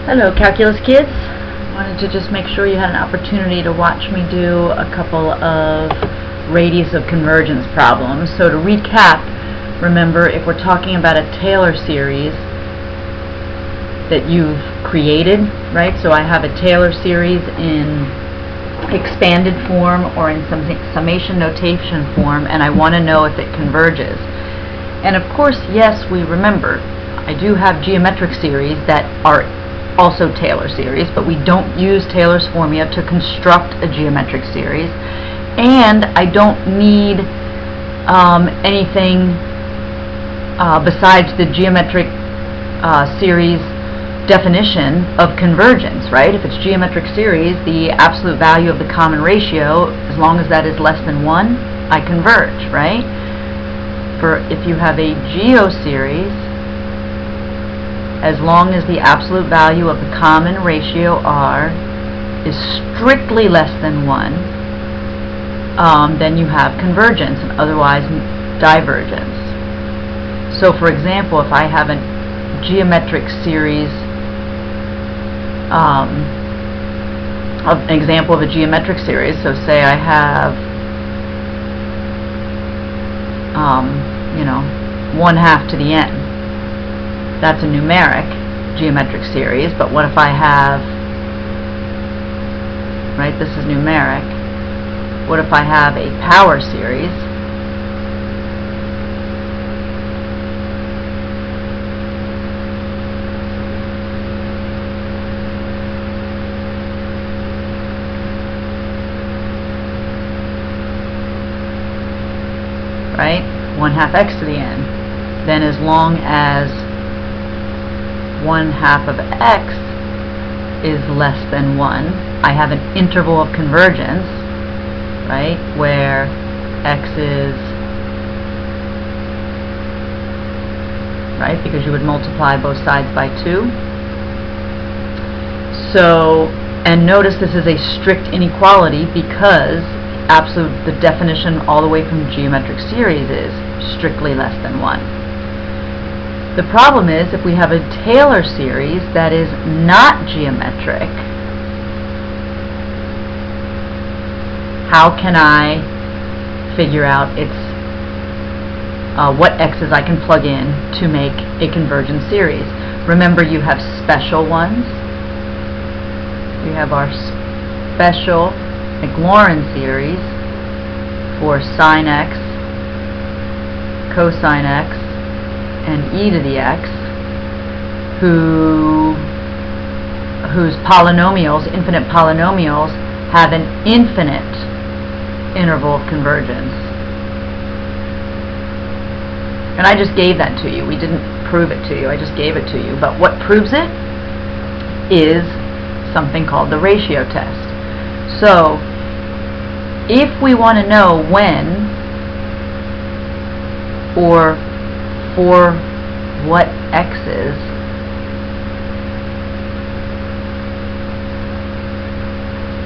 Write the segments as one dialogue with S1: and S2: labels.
S1: Hello calculus kids. Wanted to just make sure you had an opportunity to watch me do a couple of radius of convergence problems. So to recap, remember if we're talking about a Taylor series that you've created, right? So I have a Taylor series in expanded form or in summation notation form, and I want to know if it converges. And of course, yes, we remember I do have geometric series that are also Taylor series, but we don't use Taylor's formula to construct a geometric series, and I don't need anything besides the geometric series definition of convergence, right? If it's geometric series, the absolute value of the common ratio, as long as that is less than 1, I converge, right? For if you have a geoseries, as long as the absolute value of the common ratio r is strictly less than 1, then you have convergence, and otherwise divergence. So for example, if I have a geometric series, an example of a geometric series, so say I have 1/2 to the n. That's a numeric geometric series, but what if I have, right, this is numeric, what if I have a power series? Right? 1/2 x to the n. Then as long as 1/2 of x is less than 1, I have an interval of convergence, right, where x is, right, because you would multiply both sides by 2. So, and notice this is a strict inequality because the definition all the way from geometric series is strictly less than 1. The problem is if we have a Taylor series that is not geometric, how can I figure out what x's I can plug in to make a convergent series? Remember, you have special ones. We have our special Maclaurin series for sine x, cosine x, and e to the x, whose polynomials, infinite polynomials, have an infinite interval of convergence. And I just gave that to you. We didn't prove it to you. I just gave it to you. But what proves it is something called the ratio test. So if we want to know when or for what x's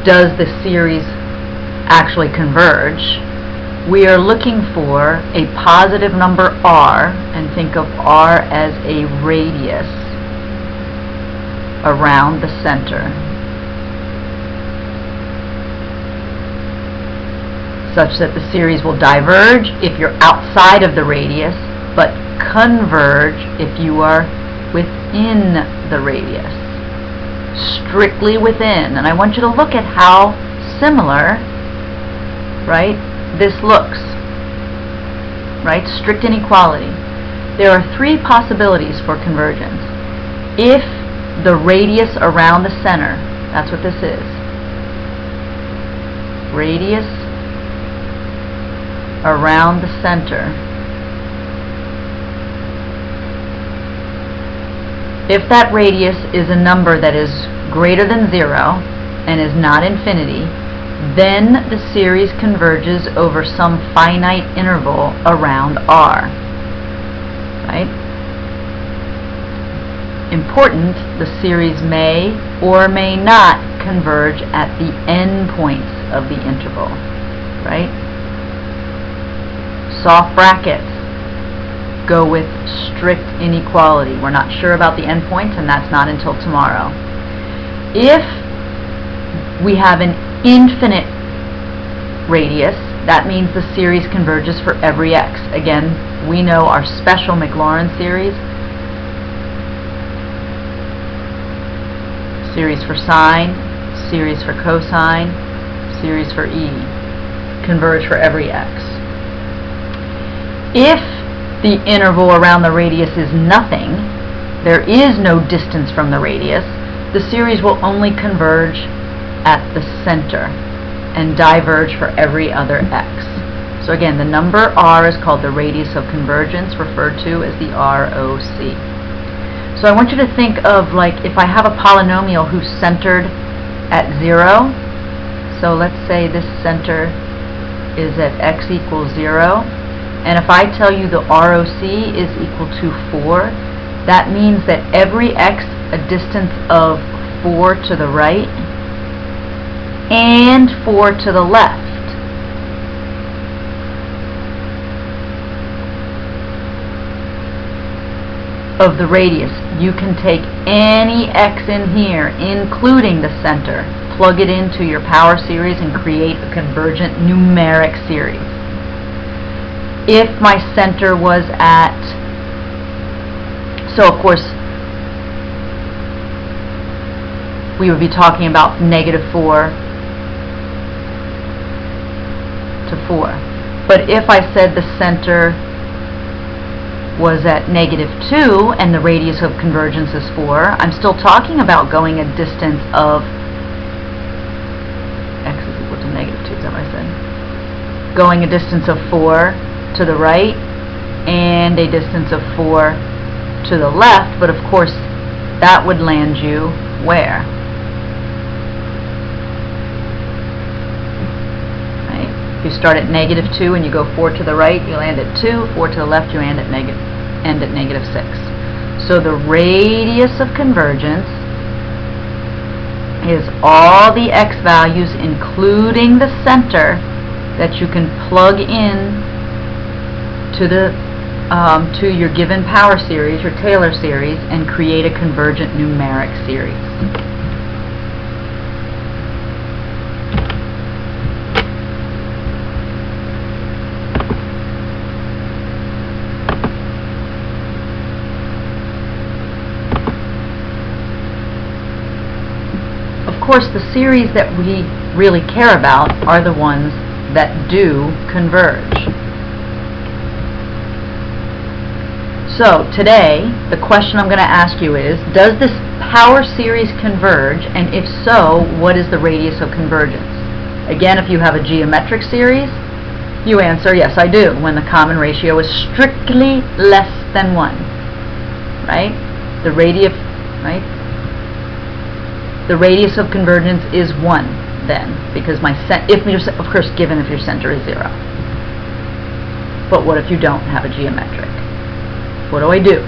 S1: does the series actually converge, we are looking for a positive number r, and think of r as a radius around the center, such that the series will diverge if you're outside of the radius, but converge if you are within the radius. Strictly within. And I want you to look at how similar, right, this looks. Right? Strict inequality. There are 3 possibilities for convergence. If the radius around the center, that's what this is. Radius around the center. If that radius is a number that is greater than 0 and is not infinity, then the series converges over some finite interval around r. Right? Important, the series may or may not converge at the endpoints of the interval. Right? Soft brackets go with strict inequality. We're not sure about the endpoints, and that's not until tomorrow. If we have an infinite radius, that means the series converges for every x. Again, we know our special Maclaurin series. Series for sine, series for cosine, series for e. Converge for every x. If the interval around the radius is nothing, there is no distance from the radius, the series will only converge at the center and diverge for every other x. So again, the number r is called the radius of convergence, referred to as the ROC. So I want you to think of, like, if I have a polynomial who's centered at 0, so let's say this center is at x equals 0, and if I tell you the ROC is equal to 4, that means that every x a distance of 4 to the right and 4 to the left of the radius. You can take any x in here, including the center, plug it into your power series and create a convergent numeric series. If my center was at, so of course we would be talking about -4 to 4. But if I said the center was at -2 and the radius of convergence is 4, I'm still talking about going a distance of x is equal to -2, is that what I said? Going a distance of 4 to the right and a distance of 4 to the left, but of course that would land you where? Right? If you start at -2 and you go 4 to the right, you land at 2, 4 to the left, you end at -6. So the radius of convergence is all the x values, including the center, that you can plug in to the to your given power series, your Taylor series, and create a convergent numeric series. Of course, the series that we really care about are the ones that do converge. So today, the question I'm going to ask you is, does this power series converge, and if so, what is the radius of convergence? Again, if you have a geometric series, you answer, yes, I do, when the common ratio is strictly less than 1. Right? The radius, right? The radius of convergence is 1 then, because of course, given if your center is 0. But what if you don't have a geometric? What do I do?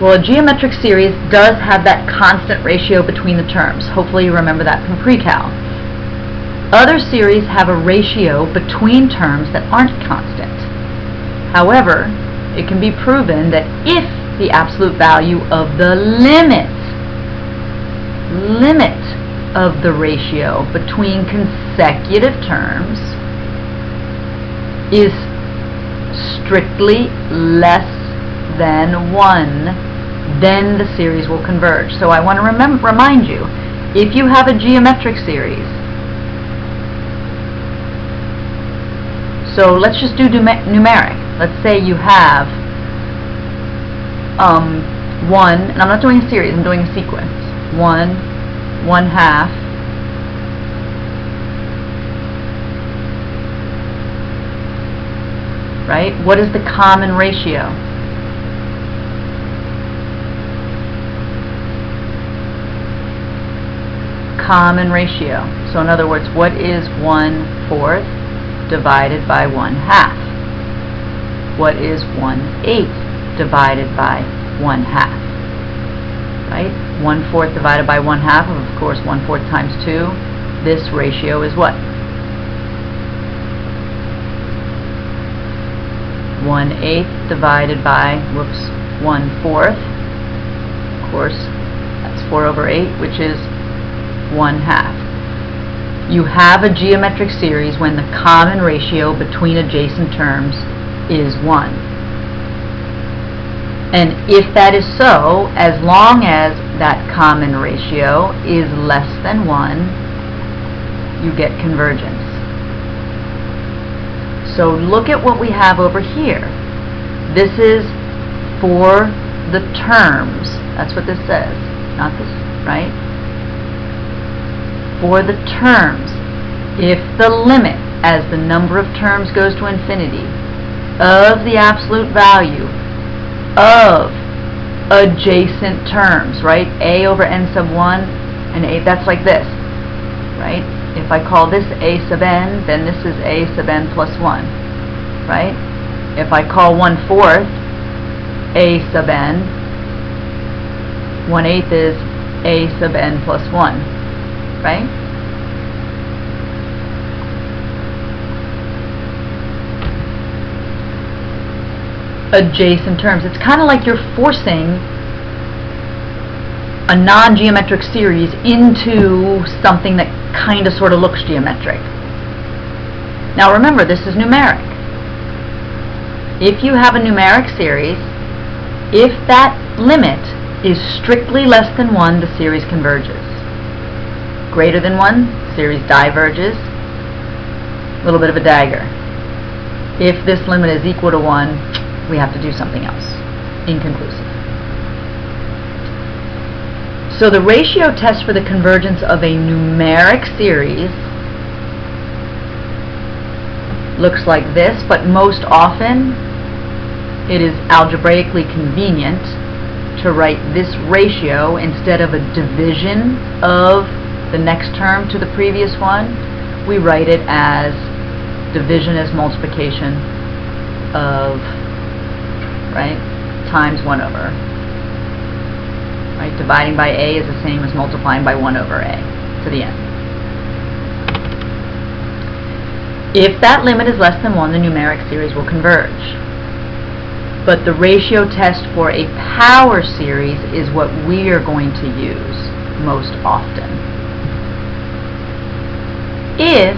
S1: Well, a geometric series does have that constant ratio between the terms. Hopefully you remember that from pre-cal. Other series have a ratio between terms that aren't constant. However, it can be proven that if the absolute value of the limit of the ratio between consecutive terms is strictly less than 1, then the series will converge. So I want to remind you, if you have a geometric series, so let's just do numeric. Let's say you have 1, and I'm not doing a series, I'm doing a sequence. 1, 1/2, right? What is the common ratio? Common ratio. So in other words, what is 1/4 divided by 1/2? What is 1/8 divided by 1/2? Right? 1/4 divided by 1/2, of course 1/4 times 2. This ratio is what? 1/8 divided by, 1/4. Of course, 4/8, which is 1/2. You have a geometric series when the common ratio between adjacent terms is 1. And if that is so, as long as that common ratio is less than 1, you get convergence. So look at what we have over here. This is for the terms. That's what this says. Not this, right? For the terms. If the limit, as the number of terms goes to infinity, of the absolute value of adjacent terms, right? A over n sub 1 and a, that's like this, right? If I call this a sub n, then this is a sub n plus 1, right? If I call 1/4 a sub n, 1/8 is a sub n plus 1, right? Adjacent terms. It's kind of like you're forcing a non-geometric series into something that kind of sort of looks geometric. Now remember, this is numeric. If you have a numeric series, if that limit is strictly less than 1, the series converges. Greater than 1, series diverges. A little bit of a dagger. If this limit is equal to 1, we have to do something else. Inconclusive. So the ratio test for the convergence of a numeric series looks like this, but most often it is algebraically convenient to write this ratio instead of a division of the next term to the previous one. We write it as division as multiplication of, right, times 1 over. Right, dividing by a is the same as multiplying by 1 over a to the n. If that limit is less than 1, the numeric series will converge. But the ratio test for a power series is what we are going to use most often. If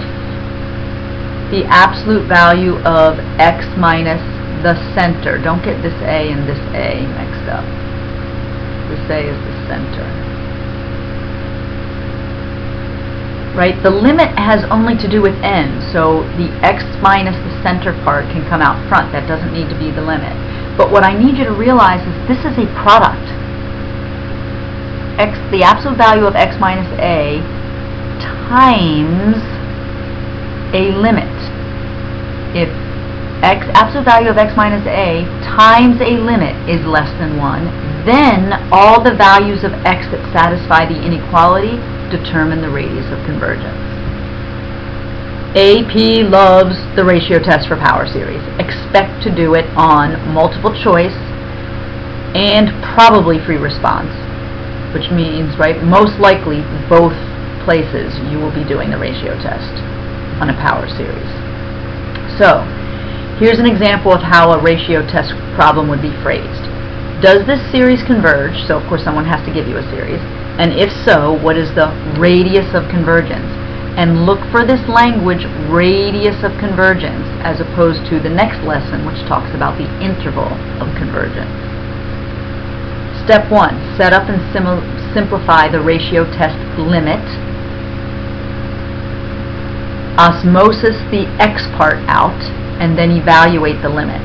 S1: the absolute value of x minus the center, don't get this a and this a mixed up. This a is the center. Right? The limit has only to do with n, so the x minus the center part can come out front. That doesn't need to be the limit. But what I need you to realize is this is a product. The absolute value of x minus a times a limit. If absolute value of x minus a times a limit is less than 1, then all the values of x that satisfy the inequality determine the radius of convergence. AP loves the ratio test for power series. Expect to do it on multiple choice and probably free response, which means, right, most likely both places you will be doing the ratio test on a power series. So here's an example of how a ratio test problem would be phrased. Does this series converge? So of course someone has to give you a series. And if so, what is the radius of convergence? And look for this language, radius of convergence, as opposed to the next lesson, which talks about the interval of convergence. Step 1, set up and simplify the ratio test limit. Osmosis the x part out, and then evaluate the limit.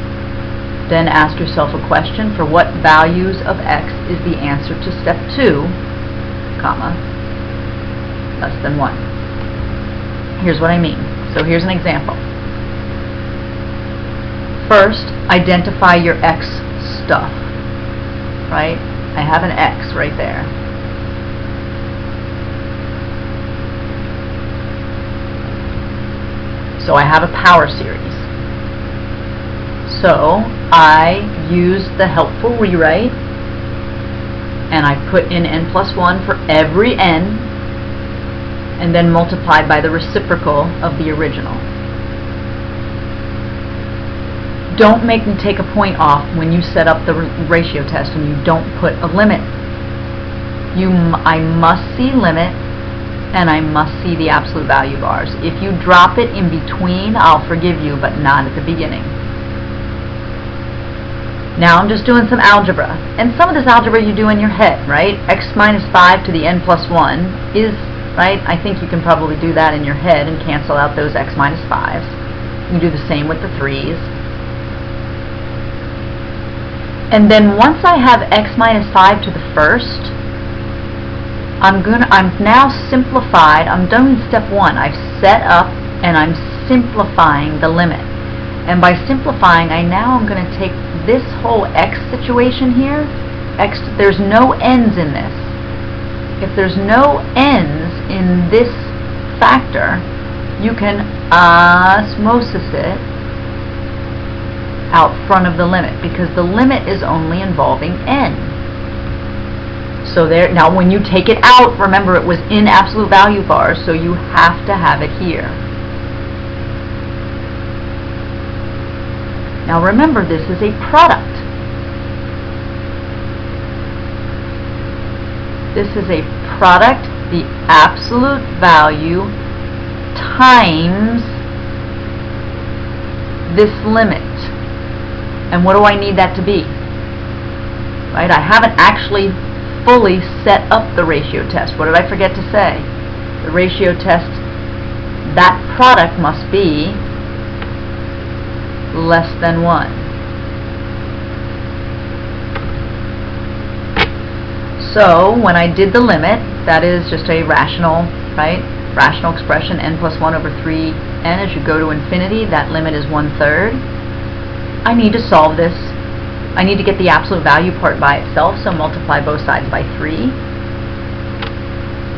S1: Then ask yourself a question: for what values of x is the answer to step 2, comma, less than 1? Here's what I mean. So here's an example. First, identify your x stuff, right? I have an x right there. So I have a power series. So I use the helpful rewrite, and I put in n plus 1 for every n, and then multiplied by the reciprocal of the original. Don't make me take a point off when you set up the ratio test and you don't put a limit. I must see limit, and I must see the absolute value bars. If you drop it in between, I'll forgive you, but not at the beginning. Now I'm just doing some algebra, and some of this algebra you do in your head, right? X minus 5 to the n plus 1 is, right? I think you can probably do that in your head and cancel out those x minus 5s. You do the same with the 3's. And then once I have x minus 5 to the first, I'm now simplified. I'm done with step 1. I've set up and I'm simplifying the limit. And by simplifying, now I'm going to take this whole x situation here. There's no n's in this. If there's no n's in this factor, you can osmosis it out front of the limit, because the limit is only involving n. So there, now when you take it out, remember it was in absolute value bars, so you have to have it here. Now remember, this is a product. This is a product, the absolute value times this limit. And what do I need that to be? Right? I haven't actually fully set up the ratio test. What did I forget to say? The ratio test, that product must be less than 1. So when I did the limit, that is just a rational, right? Rational expression, n plus 1 over 3n. As you go to infinity, that limit is 1/3. I need to solve this. I need to get the absolute value part by itself, so multiply both sides by 3.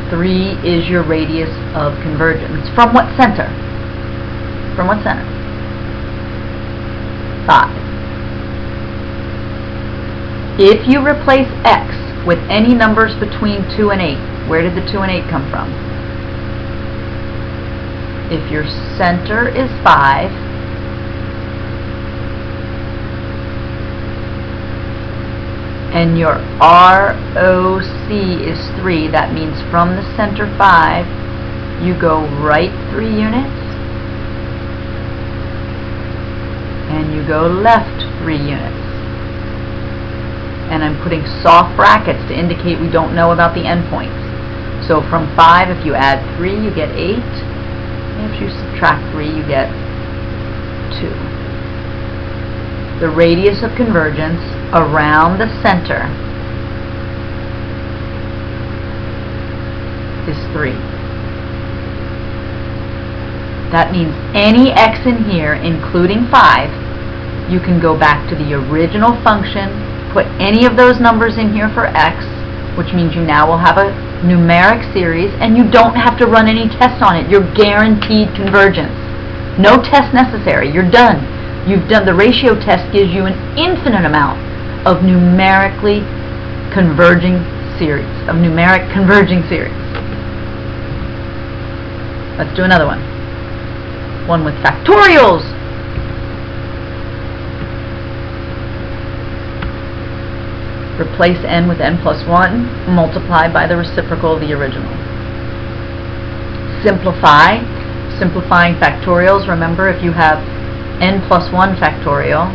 S1: 3 is your radius of convergence. From what center? From what center? 5. If you replace x with any numbers between 2 and 8, where did the 2 and 8 come from? If your center is 5, and your ROC is 3, that means from the center 5, you go right 3 units, and you go left 3 units. And I'm putting soft brackets to indicate we don't know about the endpoints. So from 5, if you add 3, you get 8. And if you subtract 3, you get 2. The radius of convergence around the center is 3. That means any x in here, including 5, you can go back to the original function, put any of those numbers in here for x, which means you now will have a numeric series, and you don't have to run any tests on it. You're guaranteed convergence. No test necessary. You're done. You've done the ratio test. Gives you an infinite amount of numerically converging series, of numeric converging series. Let's do another one. One with factorials. Replace n with n plus 1, multiply by the reciprocal of the original. Simplify. Simplifying factorials. Remember, if you have n plus 1 factorial,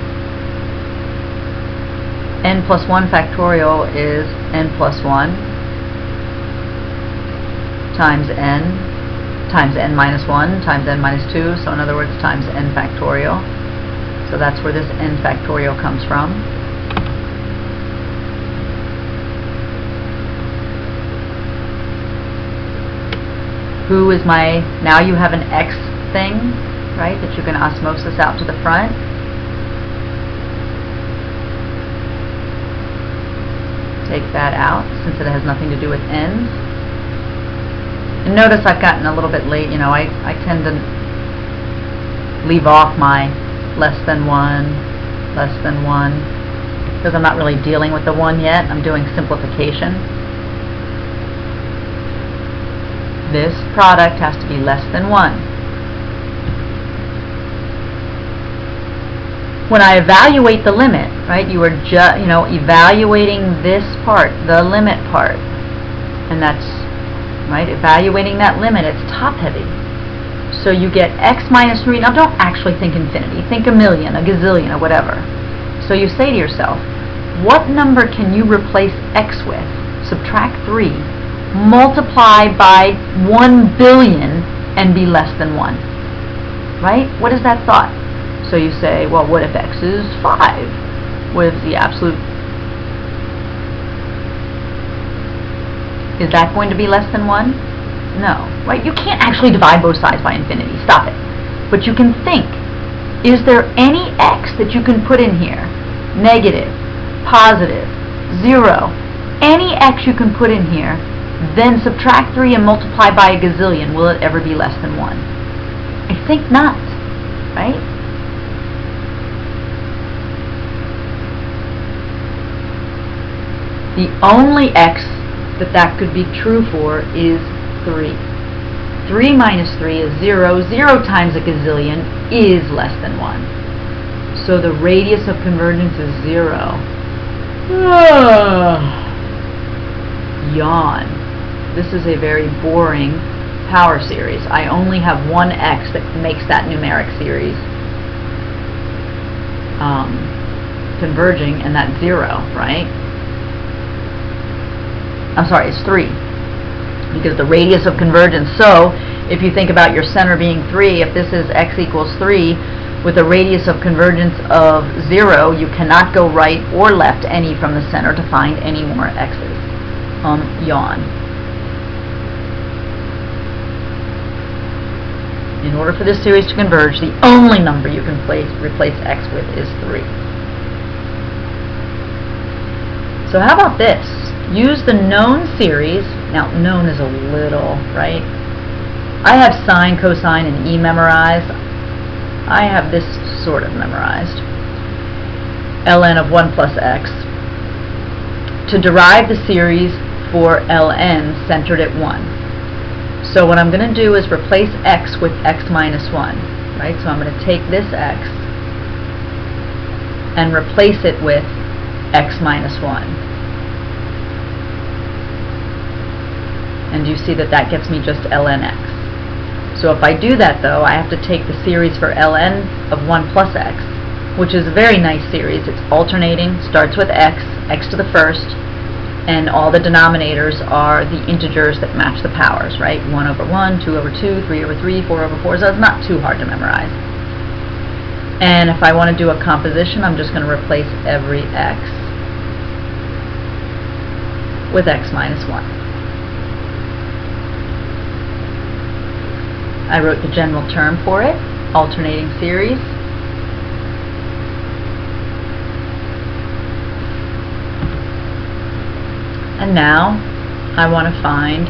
S1: n plus 1 factorial is n plus 1 times n minus 1 times n minus 2, so in other words times n factorial. So that's where this n factorial comes from. Who is my, now you have an x thing, right, that you can osmosis out to the front. Take that out, since it has nothing to do with n's. And notice I've gotten a little bit late, you know, I tend to leave off my less than 1, because I'm not really dealing with the 1 yet. I'm doing simplification. This product has to be less than 1. When I evaluate the limit, right, you are evaluating this part, the limit part. and that's, right, evaluating that limit, it's top-heavy. So you get x minus 3. Now don't actually think infinity. Think a million, a gazillion, or whatever. So you say to yourself, what number can you replace x with? Subtract 3, multiply by 1 billion, and be less than 1. Right? What is that thought? So you say, well, what if x is 5? What if the absolute... Is that going to be less than 1? No. Right? You can't actually divide both sides by infinity. Stop it. But you can think, is there any x that you can put in here? Negative, positive, 0. Any x you can put in here, then subtract 3 and multiply by a gazillion. Will it ever be less than 1? I think not. Right? The only x that could be true for is 3. 3 minus 3 is 0. 0 times a gazillion is less than 1. So the radius of convergence is 0. Yawn. This is a very boring power series. I only have one x that makes that numeric series converging, and that's 0, right? I'm sorry, it's 3, because the radius of convergence. So if you think about your center being 3, if this is x equals 3, with a radius of convergence of 0, you cannot go right or left any from the center to find any more x's. Yawn. In order for this series to converge, the only number you can replace x with is 3. So how about this? Use the known series. Now, known is a little, right? I have sine, cosine, and e memorized. I have this sort of memorized. ln of 1 plus x. To derive the series for ln centered at 1. So what I'm going to do is replace x with x minus 1. Right? So I'm going to take this x and replace it with x minus 1. And you see that that gets me just ln x. So if I do that, though, I have to take the series for ln of 1 plus x, which is a very nice series. It's alternating, starts with x, x to the first, and all the denominators are the integers that match the powers, right? 1 over 1, 2 over 2, 3 over 3, 4 over 4, so it's not too hard to memorize. And if I want to do a composition, I'm just going to replace every x with x minus 1. I wrote the general term for it, alternating series. And now I want to find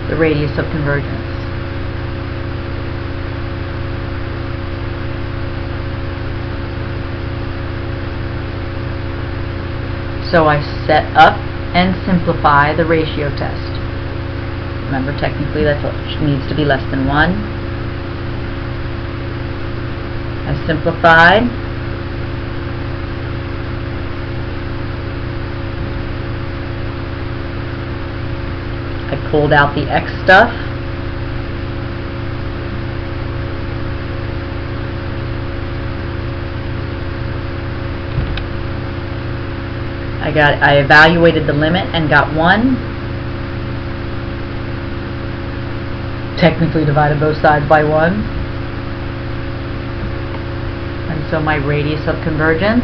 S1: the radius of convergence. So I set up and simplify the ratio test. Remember, technically that needs to be less than 1. I simplified. I pulled out the x stuff. I evaluated the limit and got 1. Technically divided both sides by 1. And so my radius of convergence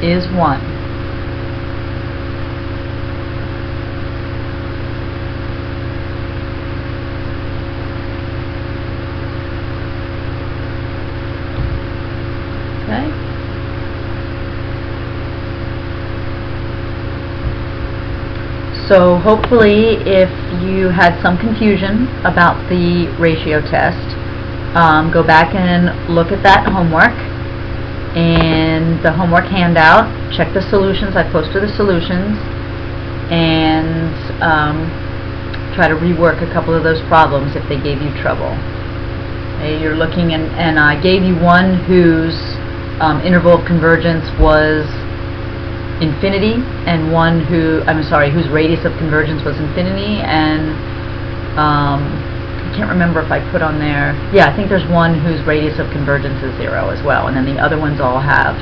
S1: is 1. Okay? So hopefully, if you had some confusion about the ratio test, go back and look at that homework and the homework handout. Check the solutions. I posted the solutions, and try to rework a couple of those problems if they gave you trouble. Okay, you're looking, and I gave you one whose interval of convergence was infinity, and one whose radius of convergence was infinity, and I can't remember if I put on there, yeah, I think there's one whose radius of convergence is 0 as well, and then the other ones all have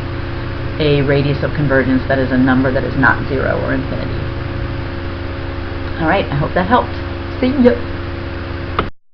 S1: a radius of convergence that is a number that is not 0 or infinity. Alright, I hope that helped. See ya!